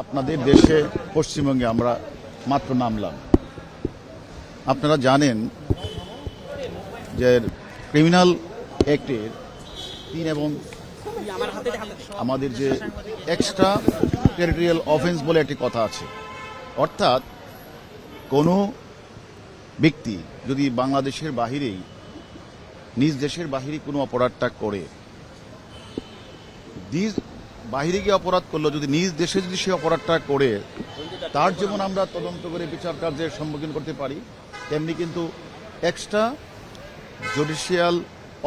আপনাদের দেশে পশ্চিমবঙ্গে আমরা মাত্র নামলাম। আপনারা জানেন যে ক্রিমিনাল অ্যাক্টের 3 এবং আমাদের যে এক্সট্রা টেরিটোরিয়াল অফেন্স বলে একটি কথা আছে, অর্থাৎ কোনো ব্যক্তি যদি বাংলাদেশের বাহিরেই নিজ দেশের বাহিরে কোনো অপরাধটা করে, বাহিরে গিয়ে অপরাধ করলো, যদি নিজ দেশে যদি সে অপরাধটা করে তার যেমন আমরা তদন্ত করে বিচার কার্যের সম্মুখীন করতে পারি, তেমনি কিন্তু এক্সট্রা জুডিশিয়াল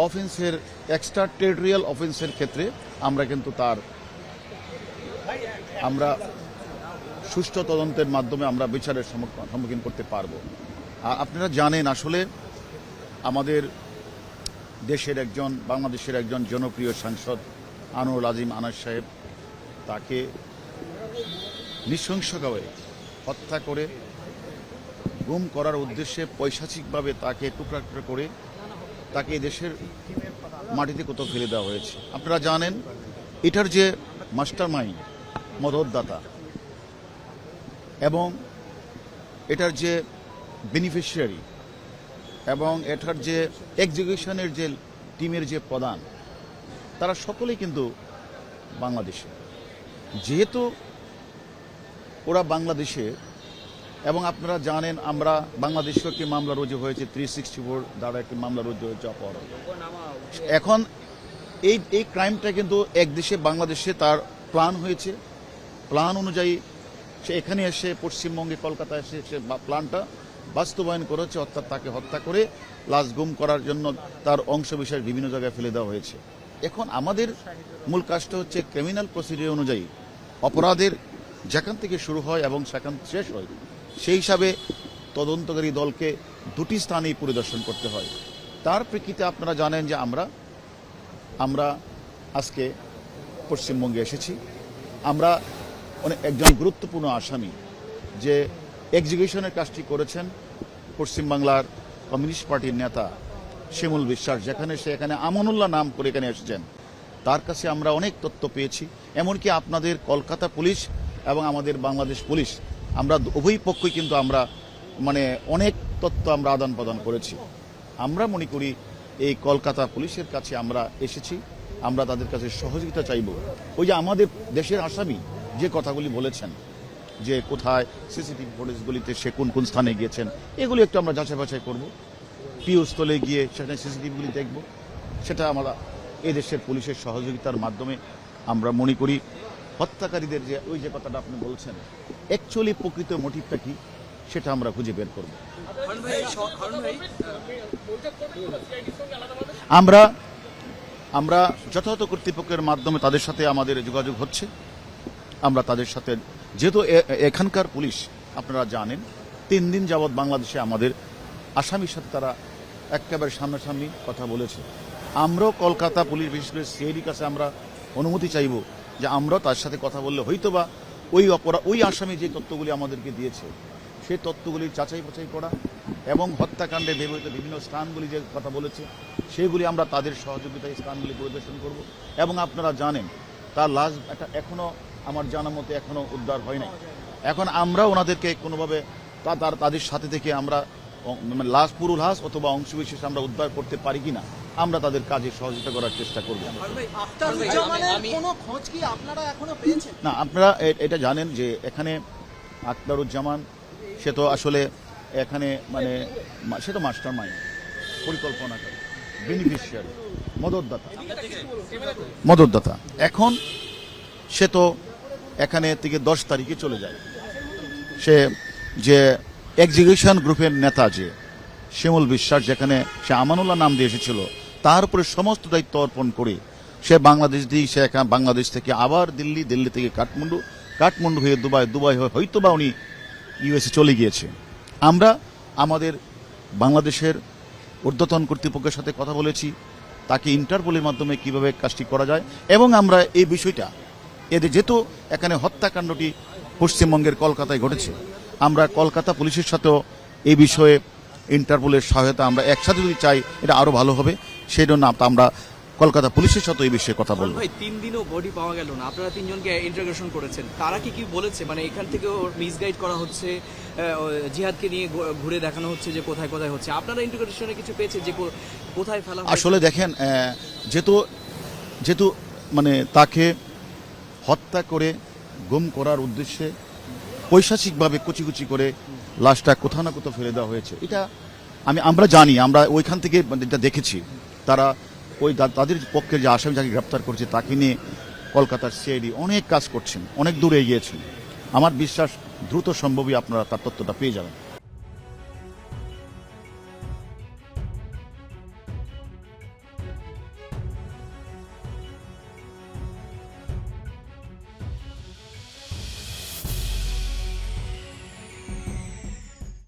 অফেন্সের এক্সট্রা টেরিটোরিয়াল অফেন্সের ক্ষেত্রে আমরা কিন্তু আমরা সুষ্ঠু তদন্তের মাধ্যমে আমরা বিচারের সম্মুখীন করতে পারবো। আপনারা জানেন আসলে আমাদের দেশের বাংলাদেশের একজন জনপ্রিয় সাংসদ আনোয়ারুল আজিম আনাস সাহেব, তাকে নৃশংসভাবে হত্যা করে গুম করার উদ্দেশ্যে পৈশাচিকভাবে তাকে টুকরা টুকরা করে তাকে দেশের মাটিতে কোথাও ফেলে দেওয়া হয়েছে। আপনারা জানেন এটার যে মাস্টারমাইন্ড, মদতদাতা এবং এটার যে বেনিফিশিয়ারি এবং এটার যে এক্সিকিউশনের যে টিমের যে প্রধান, তারা সকলেই কিন্তু বাংলাদেশে। যেহেতু ওরা বাংলাদেশে, এবং আপনারা জানেন আমরা বাংলাদেশে একটি মামলা রুজু হয়েছে, 364 দ্বারা একটি মামলা রুজু হয়েছে অপহরণ। এখন এই ক্রাইমটা কিন্তু এক দেশে বাংলাদেশে তার প্ল্যান হয়েছে, প্ল্যান অনুযায়ী সে এখানে এসে পশ্চিমবঙ্গে কলকাতায় এসে সে প্ল্যানটা বাস্তবায়ন করেছে, অর্থাৎ তাকে হত্যা করে লাশ গুম করার জন্য তার অংশবিশেষ বিভিন্ন জায়গায় ফেলে দেওয়া হয়েছে। এখন আমাদের মূল কাজটা হচ্ছে ক্রিমিনাল প্রসিডিউর অনুযায়ী অপরাধের যেখান থেকে শুরু হয় এবং সেখান শেষ হয়, সেই হিসাবে তদন্তকারী দলকে দুটি স্থানেই পরিদর্শন করতে হয়। তার প্রেক্ষিতে আপনারা জানেন যে আমরা আজকে পশ্চিমবঙ্গে এসেছি। আমরা একজন গুরুত্বপূর্ণ আসামি যে এক্সিকিউশনের কাজটি করেছেন পশ্চিমবাংলার কমিউনিস্ট পার্টির নেতা শিমুল বিশ্বাস, সেখানে আমানুল্লাহ নাম করে এখানে এসেছেন, তার কাছে আমরা অনেক তথ্য পেয়েছি। এমনকি আপনাদের কলকাতা পুলিশ এবং আমাদের বাংলাদেশ পুলিশ, আমরা উভয় পক্ষই কিন্তু আমরা অনেক তথ্য আমরা আদান প্রদান করেছি। আমরা মনে করি এই কলকাতা পুলিশের কাছে আমরা এসেছি, আমরা তাদের কাছে সহযোগিতা চাইব। ওই যে আমাদের দেশের আসামি যে কথাগুলি বলেছেন যে কোথায় সিসিটিভি ফুটেজগুলিতে সে কোন কোন স্থানে গিয়েছেন, এগুলি একটু আমরা যাচাই বাছাই করব, পিওস্থলে গিয়ে সেখানে সিসিটিভিগুলি দেখব। সেটা আমরা এই দেশের পুলিশের সহযোগিতার মাধ্যমে আমরা মনে করি হত্যাকারীদের যে ওই যে কথাটা আপনি বলছেন অ্যাকচুয়ালি প্রকৃত মোটিভটা কি সেটা আমরা খুঁজে বের করব। আমরা যথাযথ কর্তৃপক্ষের মাধ্যমে তাদের সাথে আমাদের যোগাযোগ হচ্ছে। আমরা তাদের সাথে, যেহেতু এখানকার পুলিশ আপনারা জানেন 3 দিন যাবৎ বাংলাদেশে আমাদের আসামির সাথে তারা একেবারে সামনাসামনি কথা বলেছে। আমরাও কলকাতা পুলিশ, বিশেষ করে সিআইডির কাছে আমরা অনুমতি চাইব যে আমরাও তার সাথে কথা বললে হয়তোবা ওই আসামি যে তথ্যগুলি আমাদেরকে দিয়েছে সেই তথ্যগুলি যাচাই বাছাই করা এবং হত্যাকাণ্ডে ব্যবহৃত বিভিন্ন স্থানগুলি যে কথা বলেছে সেগুলি আমরা তাদের সহযোগিতায় স্থানগুলি পরিদর্শন করব। এবং আপনারা জানেন তার লাশ এখনো আমার জানা মতে এখনো উদ্ধার হয় নাই। এখন আমরা ওনাদেরকে কোনোভাবে তাদের সাথে থেকে আমরা পুরো লাশ অথবা অংশবিশেষ আমরা উদ্ধার করতে পারি কিনা আমরা তাদের কাজে সহযোগিতা করার চেষ্টা করব। না, আপনারা এটা জানেন যে এখানে আখতারুজ্জামান সে তো আসলে এখানে সে তো মাস্টার মাইন্ড, পরিকল্পনাকারী, বেনিফিশিয়ারি, মদতদাতা। এখন সে তো এখানে থেকে 10 তারিখে চলে যায়। সে যে এক্সিকিউশন গ্রুপের নেতা যে শিমুল বিশ্বাস, যেখানে সে আমানুল্লাহ নাম দিয়ে এসেছিল, তার উপরে সমস্ত দায়িত্ব অর্পণ করে সে বাংলাদেশ থেকে আবার দিল্লি থেকে কাঠমান্ডু হয়ে দুবাই হয়ে হয়তোবা উনি ইউএসএ চলে গিয়েছে। আমরা আমাদের বাংলাদেশের ঊর্ধ্বতন কর্তৃপক্ষের সাথে কথা বলেছি তাকে ইন্টারপোলের মাধ্যমে কিভাবে কাজটি করা যায়, এবং আমরা এই বিষয়টা যেহেতু এখানে হত্যাকাণ্ডটি পশ্চিমবঙ্গের কলকাতায় ঘটেছে, আমরা কলকাতা পুলিশের সাথেও এই বিষয়ে ইন্টারপোলের সহায়তা আমরা একসাথে যদি চাই এটা আরও ভালো হবে। সেই জন্য আমরা কলকাতা পুলিশের সাথে এই বিষয়ে কথা বলবো। ভাই 3 দিনও বডি পাওয়া গেল না, আপনারা তিনজনকে ইন্টারোগেশন করেছেন, তারা কি বলেছে? মানে এখান থেকে মিসগাইড করা হচ্ছে, জিহাদকে নিয়ে ঘুরে দেখানো হচ্ছে যে কোথায় কোথায় হচ্ছে, আপনারা ইন্টারোগেশনে কিছু পেয়েছে যে কোথায় ফেলা হয়েছে? আসলে দেখেন, যেহেতু মানে তাকে হত্যা করে গুম করার উদ্দেশ্যে পৈশাচিকভাবে কুচি কুচি করে লাশটা কোথাও না কোথাও ফেলে দেওয়া হয়েছে, এটা আমরা জানি, আমরা ওইখান থেকে এটা দেখেছি। তারা তাদের পক্ষে যে আসামি যাকে গ্রেপ্তার করছে তাকে নিয়ে কলকাতার সিআইডি অনেক কাজ করছেন, অনেক দূরে এগিয়েছেন। আমার বিশ্বাস দ্রুত সম্ভবই আপনারা তার তথ্যটা পেয়ে যাবেন।